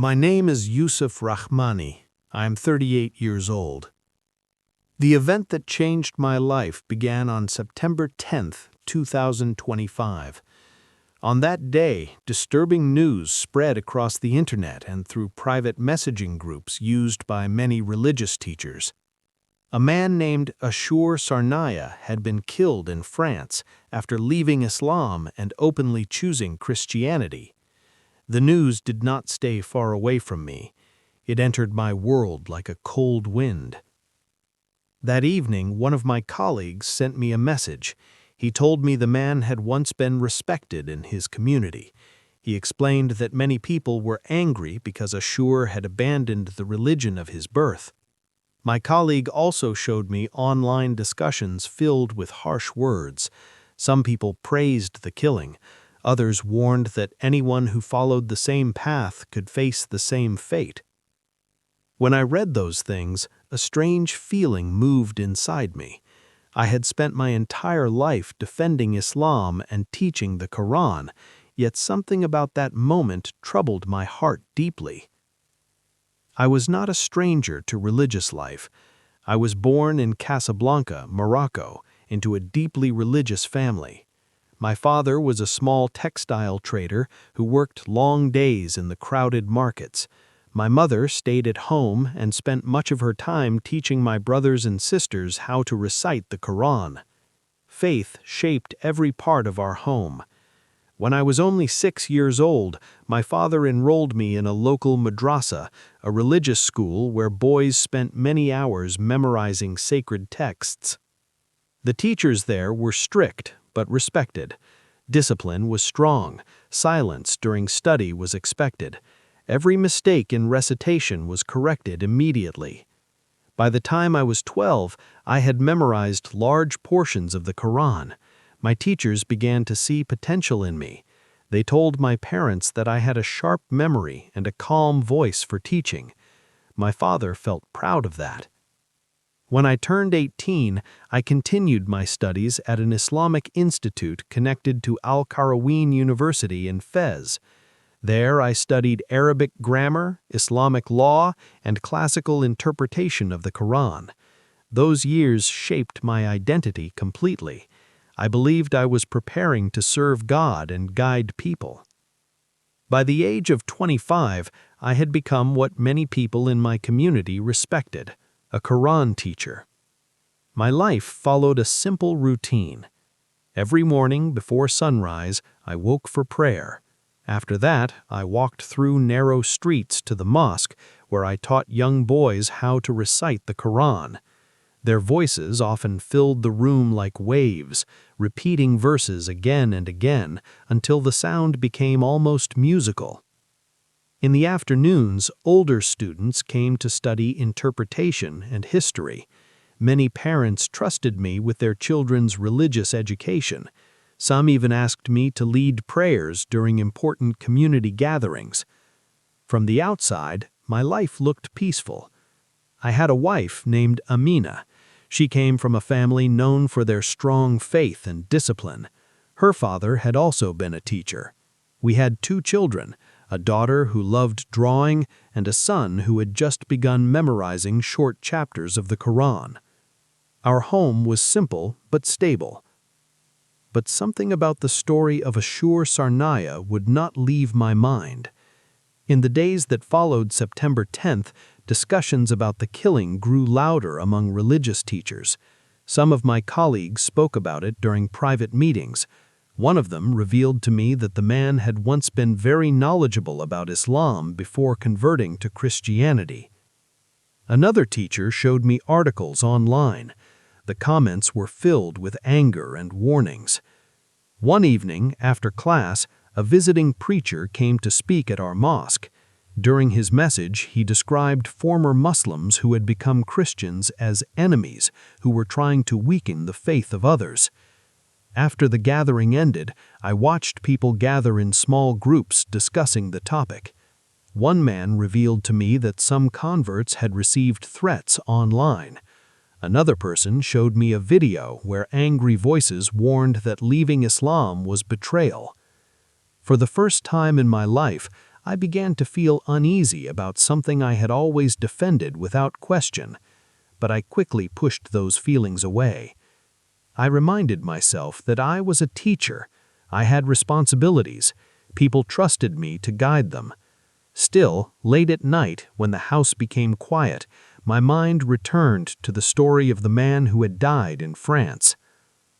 My name is Yusuf Rahmani. I am 38 years old. The event that changed my life began on September 10th, 2025. On that day, disturbing news spread across the internet and through private messaging groups used by many religious teachers. A man named Ashur Sarnaya had been killed in France after leaving Islam and openly choosing Christianity. The news did not stay far away from me. It entered my world like a cold wind. That evening, one of my colleagues sent me a message. He told me the man had once been respected in his community. He explained that many people were angry because Ashur had abandoned the religion of his birth. My colleague also showed me online discussions filled with harsh words. Some people praised the killing. Others warned that anyone who followed the same path could face the same fate. When I read those things, a strange feeling moved inside me. I had spent my entire life defending Islam and teaching the Quran, yet something about that moment troubled my heart deeply. I was not a stranger to religious life. I was born in Casablanca, Morocco, into a deeply religious family. My father was a small textile trader who worked long days in the crowded markets. My mother stayed at home and spent much of her time teaching my brothers and sisters how to recite the Quran. Faith shaped every part of our home. When I was only 6 years old, my father enrolled me in a local madrasa, a religious school where boys spent many hours memorizing sacred texts. The teachers there were strict but respected. Discipline was strong. Silence during study was expected. Every mistake in recitation was corrected immediately. By the time I was 12, I had memorized large portions of the Quran. My teachers began to see potential in me. They told my parents that I had a sharp memory and a calm voice for teaching. My father felt proud of that. When I turned 18, I continued my studies at an Islamic institute connected to Al-Qarawiyyin University in Fez. There I studied Arabic grammar, Islamic law, and classical interpretation of the Quran. Those years shaped my identity completely. I believed I was preparing to serve God and guide people. By the age of 25, I had become what many people in my community respected: a Quran teacher. My life followed a simple routine. Every morning before sunrise, I woke for prayer. After that, I walked through narrow streets to the mosque, where I taught young boys how to recite the Quran. Their voices often filled the room like waves, repeating verses again and again until the sound became almost musical. In the afternoons, older students came to study interpretation and history. Many parents trusted me with their children's religious education. Some even asked me to lead prayers during important community gatherings. From the outside, my life looked peaceful. I had a wife named Amina. She came from a family known for their strong faith and discipline. Her father had also been a teacher. We had 2 children, a daughter who loved drawing and a son who had just begun memorizing short chapters of the Quran. Our home was simple but stable. But something about the story of Ashur Sarnaya would not leave my mind. In the days that followed September 10th, discussions about the killing grew louder among religious teachers. Some of my colleagues spoke about it during private meetings. One of them revealed to me that the man had once been very knowledgeable about Islam before converting to Christianity. Another teacher showed me articles online. The comments were filled with anger and warnings. One evening, after class, a visiting preacher came to speak at our mosque. During his message, he described former Muslims who had become Christians as enemies who were trying to weaken the faith of others. After the gathering ended, I watched people gather in small groups discussing the topic. One man revealed to me that some converts had received threats online. Another person showed me a video where angry voices warned that leaving Islam was betrayal. For the first time in my life, I began to feel uneasy about something I had always defended without question, but I quickly pushed those feelings away. I reminded myself that I was a teacher. I had responsibilities. People trusted me to guide them. Still, late at night, when the house became quiet, my mind returned to the story of the man who had died in France.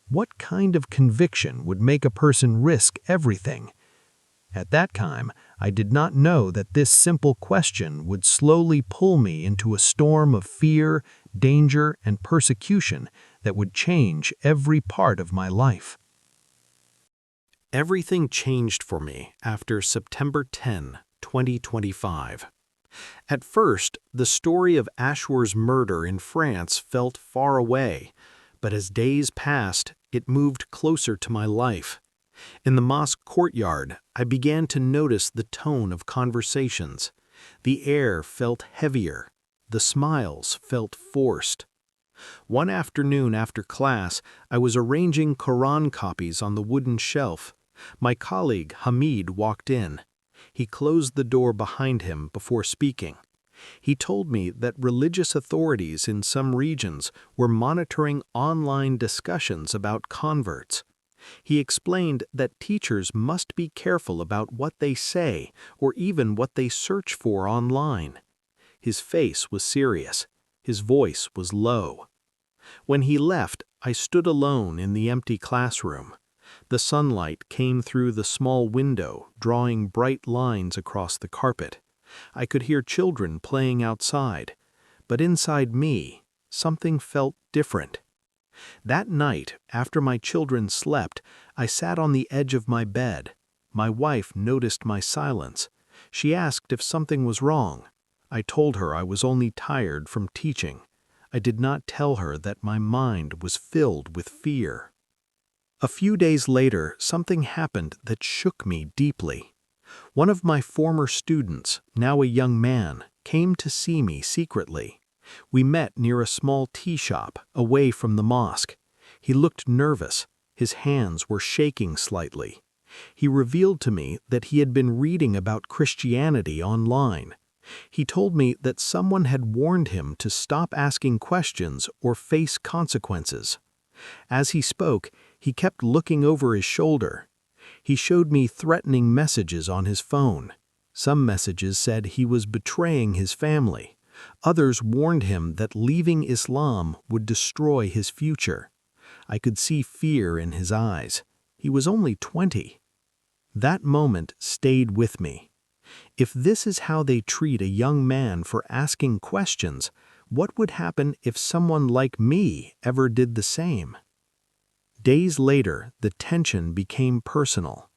What kind of conviction would make a person risk everything? At that time, I did not know that this simple question would slowly pull me into a storm of fear, danger, and persecution that would change every part of my life. Everything changed for me after September 10, 2025. At first, the story of Ashur's murder in France felt far away, but as days passed, it moved closer to my life. In the mosque courtyard, I began to notice the tone of conversations. The air felt heavier. The smiles felt forced. One afternoon after class, I was arranging Quran copies on the wooden shelf. My colleague, Hamid, walked in. He closed the door behind him before speaking. He told me that religious authorities in some regions were monitoring online discussions about converts. He explained that teachers must be careful about what they say or even what they search for online. His face was serious. His voice was low. When he left, I stood alone in the empty classroom. The sunlight came through the small window, drawing bright lines across the carpet. I could hear children playing outside, but inside me, something felt different. That night, after my children slept, I sat on the edge of my bed. My wife noticed my silence. She asked if something was wrong. I told her I was only tired from teaching. I did not tell her that my mind was filled with fear. A few days later, something happened that shook me deeply. One of my former students, now a young man, came to see me secretly. We met near a small tea shop, away from the mosque. He looked nervous. His hands were shaking slightly. He revealed to me that he had been reading about Christianity online. He told me that someone had warned him to stop asking questions or face consequences. As he spoke, he kept looking over his shoulder. He showed me threatening messages on his phone. Some messages said he was betraying his family. Others warned him that leaving Islam would destroy his future. I could see fear in his eyes. He was only 20. That moment stayed with me. If this is how they treat a young man for asking questions, what would happen if someone like me ever did the same? Days later, the tension became personal.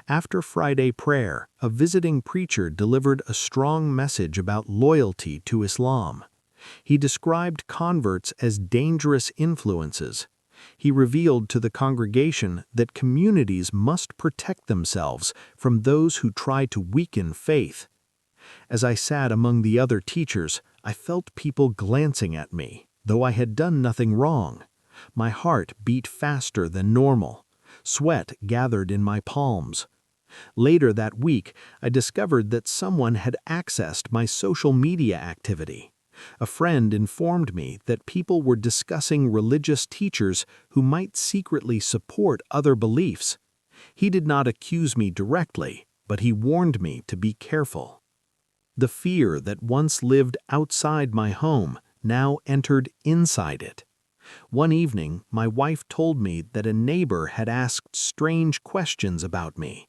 After Friday prayer, a visiting preacher delivered a strong message about loyalty to Islam. He described converts as dangerous influences. He revealed to the congregation that communities must protect themselves from those who try to weaken faith. As I sat among the other teachers, I felt people glancing at me, though I had done nothing wrong. My heart beat faster than normal. Sweat gathered in my palms. Later that week, I discovered that someone had accessed my social media activity. A friend informed me that people were discussing religious teachers who might secretly support other beliefs. He did not accuse me directly, but he warned me to be careful. The fear that once lived outside my home now entered inside it. One evening, my wife told me that a neighbor had asked strange questions about me.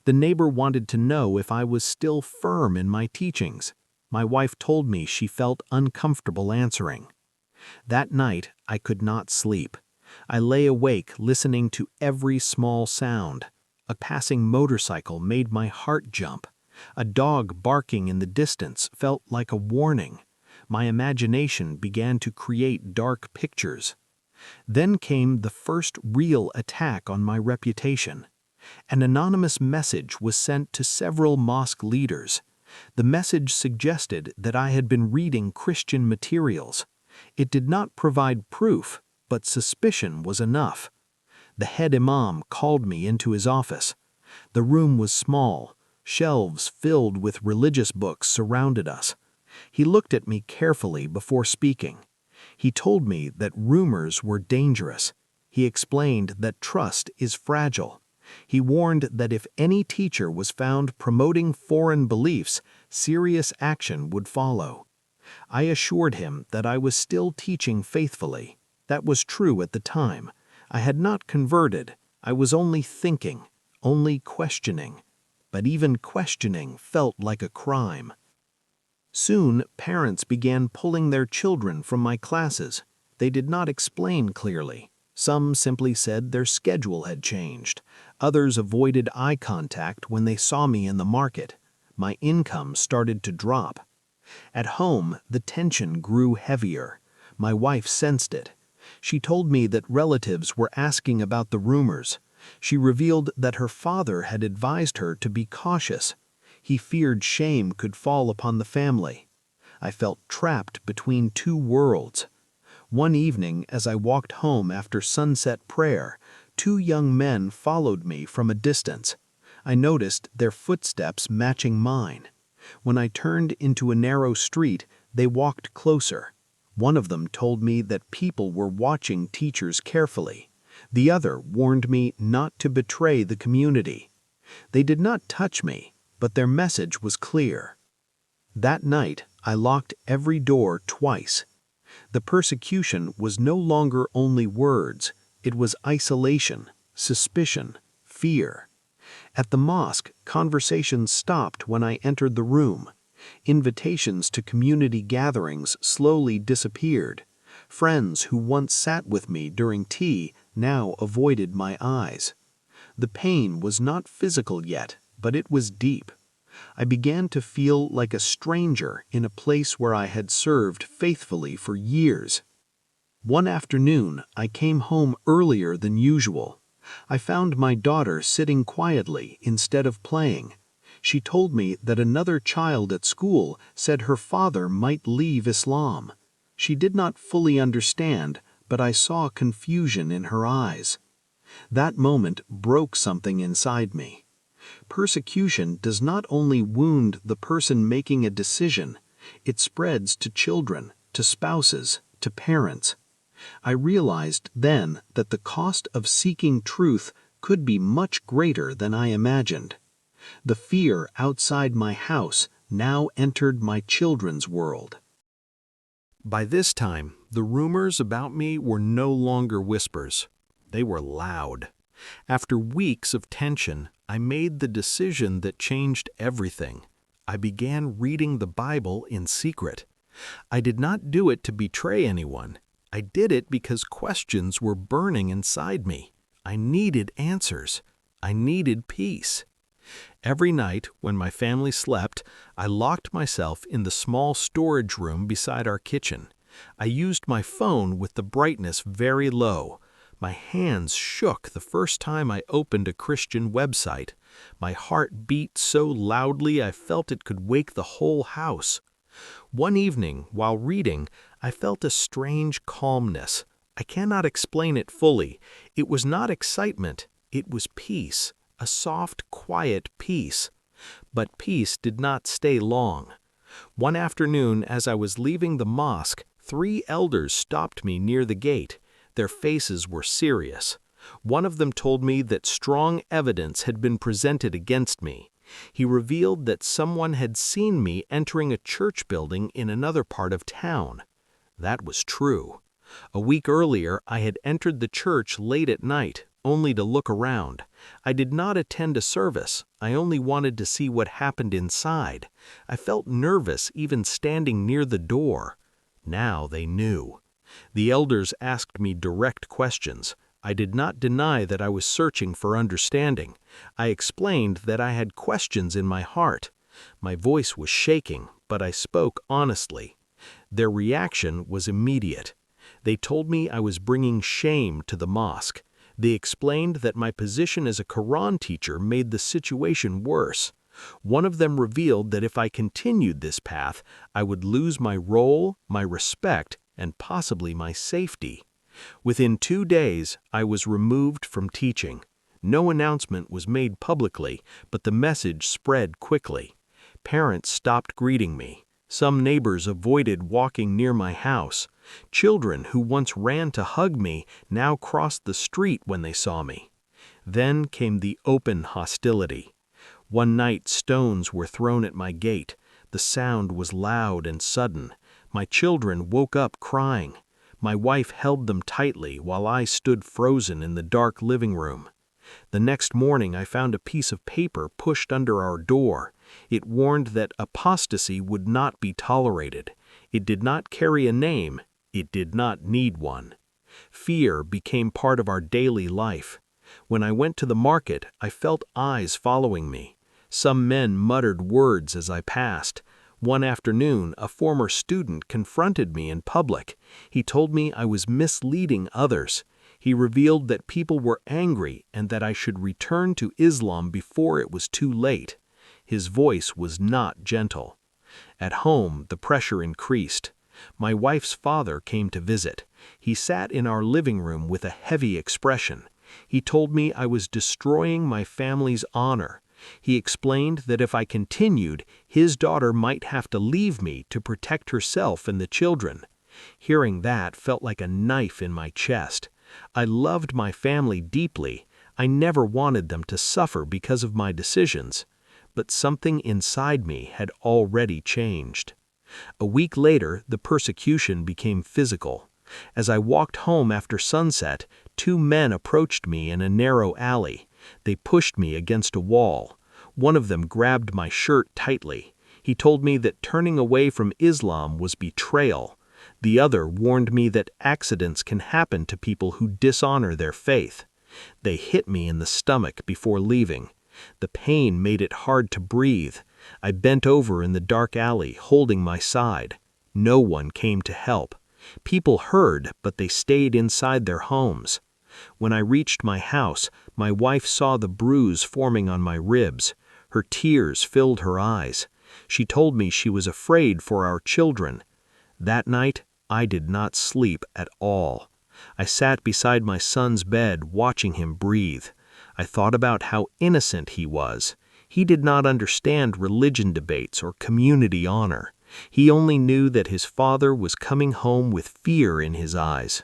The neighbor wanted to know if I was still firm in my teachings. My wife told me she felt uncomfortable answering. That night, I could not sleep. I lay awake listening to every small sound. A passing motorcycle made my heart jump. A dog barking in the distance felt like a warning. My imagination began to create dark pictures. Then came the first real attack on my reputation. An anonymous message was sent to several mosque leaders. The message suggested that I had been reading Christian materials. It did not provide proof, but suspicion was enough. The head imam called me into his office. The room was small. Shelves filled with religious books surrounded us. He looked at me carefully before speaking. He told me that rumors were dangerous. He explained that trust is fragile. He warned that if any teacher was found promoting foreign beliefs, serious action would follow. I assured him that I was still teaching faithfully. That was true at the time. I had not converted. I was only thinking, only questioning. But even questioning felt like a crime. Soon, parents began pulling their children from my classes. They did not explain clearly. Some simply said their schedule had changed. Others avoided eye contact when they saw me in the market. My income started to drop. At home, the tension grew heavier. My wife sensed it. She told me that relatives were asking about the rumors. She revealed that her father had advised her to be cautious. He feared shame could fall upon the family. I felt trapped between two worlds. One evening, as I walked home after sunset prayer, two young men followed me from a distance. I noticed their footsteps matching mine. When I turned into a narrow street, they walked closer. One of them told me that people were watching teachers carefully. The other warned me not to betray the community. They did not touch me, but their message was clear. That night, I locked every door twice. The persecution was no longer only words, it was isolation, suspicion, fear. At the mosque, conversations stopped when I entered the room. Invitations to community gatherings slowly disappeared. Friends who once sat with me during tea now avoided my eyes. The pain was not physical yet, but it was deep. I began to feel like a stranger in a place where I had served faithfully for years. One afternoon, I came home earlier than usual. I found my daughter sitting quietly instead of playing. She told me that another child at school said her father might leave Islam. She did not fully understand, but I saw confusion in her eyes. That moment broke something inside me. Persecution does not only wound the person making a decision, it spreads to children, to spouses, to parents. I realized then that the cost of seeking truth could be much greater than I imagined. The fear outside my house now entered my children's world. By this time, the rumors about me were no longer whispers. They were loud. After weeks of tension, I made the decision that changed everything. I began reading the Bible in secret. I did not do it to betray anyone. I did it because questions were burning inside me. I needed answers. I needed peace. Every night, when my family slept, I locked myself in the small storage room beside our kitchen. I used my phone with the brightness very low. My hands shook the first time I opened a Christian website. My heart beat so loudly I felt it could wake the whole house. One evening, while reading, I felt a strange calmness. I cannot explain it fully. It was not excitement, it was peace. A soft, quiet peace. But peace did not stay long. One afternoon, as I was leaving the mosque, 3 elders stopped me near the gate. Their faces were serious. One of them told me that strong evidence had been presented against me. He revealed that someone had seen me entering a church building in another part of town. That was true. A week earlier, I had entered the church late at night, only to look around. I did not attend a service. I only wanted to see what happened inside. I felt nervous even standing near the door. Now they knew. The elders asked me direct questions. I did not deny that I was searching for understanding. I explained that I had questions in my heart. My voice was shaking, but I spoke honestly. Their reaction was immediate. They told me I was bringing shame to the mosque. They explained that my position as a Quran teacher made the situation worse. One of them revealed that if I continued this path, I would lose my role, my respect, and possibly my safety. Within 2 days, I was removed from teaching. No announcement was made publicly, but the message spread quickly. Parents stopped greeting me. Some neighbors avoided walking near my house. Children who once ran to hug me now crossed the street when they saw me. Then came the open hostility. One night stones were thrown at my gate. The sound was loud and sudden. My children woke up crying. My wife held them tightly while I stood frozen in the dark living room. The next morning I found a piece of paper pushed under our door. It warned that apostasy would not be tolerated. It did not carry a name. It did not need one. Fear became part of our daily life. When I went to the market, I felt eyes following me. Some men muttered words as I passed. One afternoon, a former student confronted me in public. He told me I was misleading others. He revealed that people were angry and that I should return to Islam before it was too late. His voice was not gentle. At home, the pressure increased. My wife's father came to visit. He sat in our living room with a heavy expression. He told me I was destroying my family's honor. He explained that if I continued, his daughter might have to leave me to protect herself and the children. Hearing that felt like a knife in my chest. I loved my family deeply. I never wanted them to suffer because of my decisions. But something inside me had already changed. A week later, the persecution became physical. As I walked home after sunset, two men approached me in a narrow alley. They pushed me against a wall. One of them grabbed my shirt tightly. He told me that turning away from Islam was betrayal. The other warned me that accidents can happen to people who dishonor their faith. They hit me in the stomach before leaving. The pain made it hard to breathe. I bent over in the dark alley, holding my side. No one came to help. People heard, but they stayed inside their homes. When I reached my house, my wife saw the bruise forming on my ribs. Her tears filled her eyes. She told me she was afraid for our children. That night, I did not sleep at all. I sat beside my son's bed, watching him breathe. I thought about how innocent he was. He did not understand religion debates or community honor. He only knew that his father was coming home with fear in his eyes.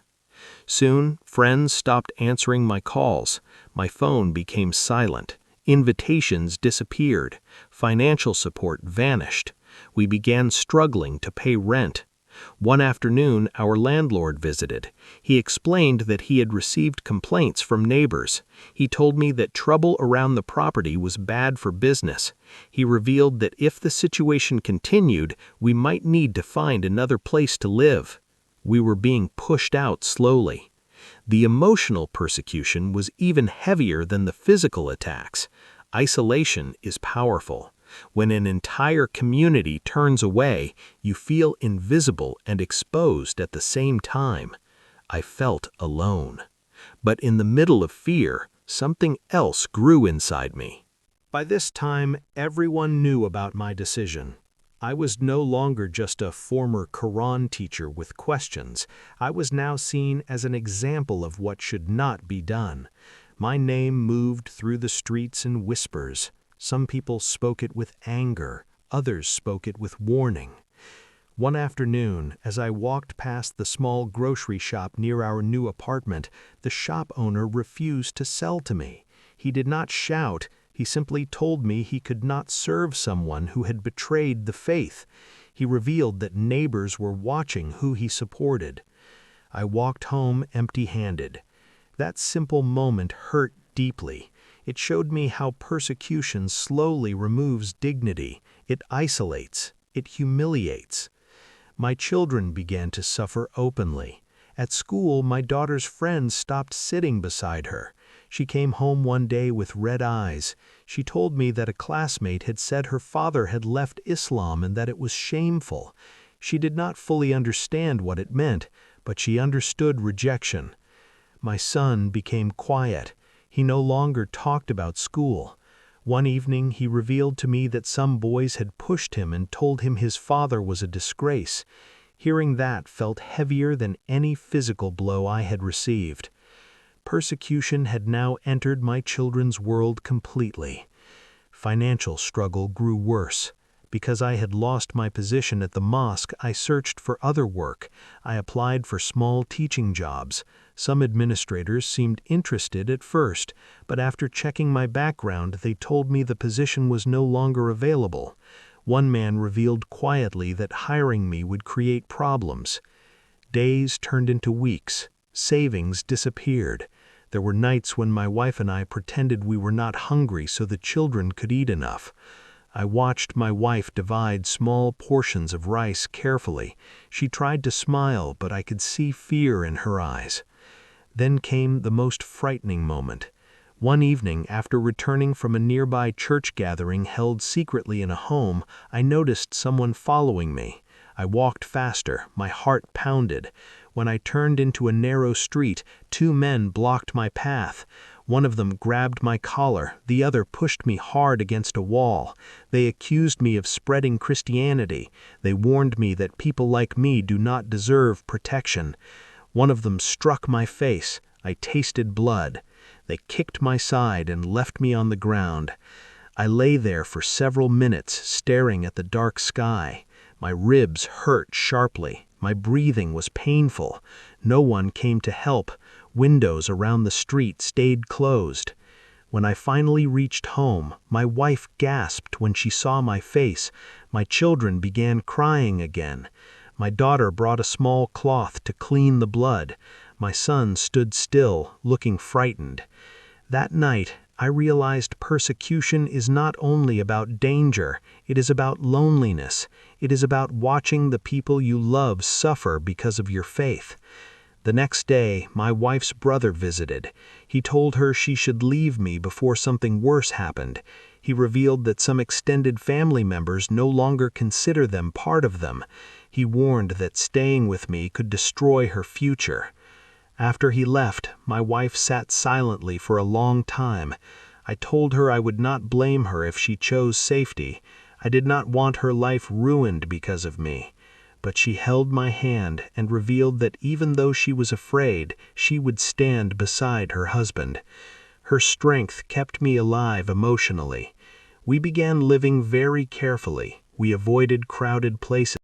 Soon, friends stopped answering my calls. My phone became silent. Invitations disappeared. Financial support vanished. We began struggling to pay rent. One afternoon, our landlord visited. He explained that he had received complaints from neighbors. He told me that trouble around the property was bad for business. He revealed that if the situation continued, we might need to find another place to live. We were being pushed out slowly. The emotional persecution was even heavier than the physical attacks. Isolation is powerful. When an entire community turns away, you feel invisible and exposed at the same time. I felt alone. But in the middle of fear, something else grew inside me. By this time, everyone knew about my decision. I was no longer just a former Quran teacher with questions. I was now seen as an example of what should not be done. My name moved through the streets in whispers. Some people spoke it with anger, others spoke it with warning. One afternoon, as I walked past the small grocery shop near our new apartment, the shop owner refused to sell to me. He did not shout, he simply told me he could not serve someone who had betrayed the faith. He revealed that neighbors were watching who he supported. I walked home empty-handed. That simple moment hurt deeply. It showed me how persecution slowly removes dignity. It isolates. It humiliates. My children began to suffer openly. At school, my daughter's friends stopped sitting beside her. She came home one day with red eyes. She told me that a classmate had said her father had left Islam and that it was shameful. She did not fully understand what it meant, but she understood rejection. My son became quiet. He no longer talked about school. One evening, he revealed to me that some boys had pushed him and told him his father was a disgrace. Hearing that felt heavier than any physical blow I had received. Persecution had now entered my children's world completely. Financial struggle grew worse. Because I had lost my position at the mosque, I searched for other work. I applied for small teaching jobs. Some administrators seemed interested at first, but after checking my background, they told me the position was no longer available. One man revealed quietly that hiring me would create problems. Days turned into weeks. Savings disappeared. There were nights when my wife and I pretended we were not hungry so the children could eat enough. I watched my wife divide small portions of rice carefully. She tried to smile, but I could see fear in her eyes. Then came the most frightening moment. One evening, after returning from a nearby church gathering held secretly in a home, I noticed someone following me. I walked faster, my heart pounded. When I turned into a narrow street, two men blocked my path. One of them grabbed my collar, the other pushed me hard against a wall. They accused me of spreading Christianity. They warned me that people like me do not deserve protection. One of them struck my face. I tasted blood. They kicked my side and left me on the ground. I lay there for several minutes, staring at the dark sky. My ribs hurt sharply. My breathing was painful. No one came to help. Windows around the street stayed closed. When I finally reached home, my wife gasped when she saw my face. My children began crying again. My daughter brought a small cloth to clean the blood. My son stood still, looking frightened. That night, I realized persecution is not only about danger, it is about loneliness. It is about watching the people you love suffer because of your faith. The next day, my wife's brother visited. He told her she should leave me before something worse happened. He revealed that some extended family members no longer consider them part of them. He warned that staying with me could destroy her future. After he left, my wife sat silently for a long time. I told her I would not blame her if she chose safety. I did not want her life ruined because of me. But she held my hand and revealed that even though she was afraid, she would stand beside her husband. Her strength kept me alive emotionally. We began living very carefully. We avoided crowded places.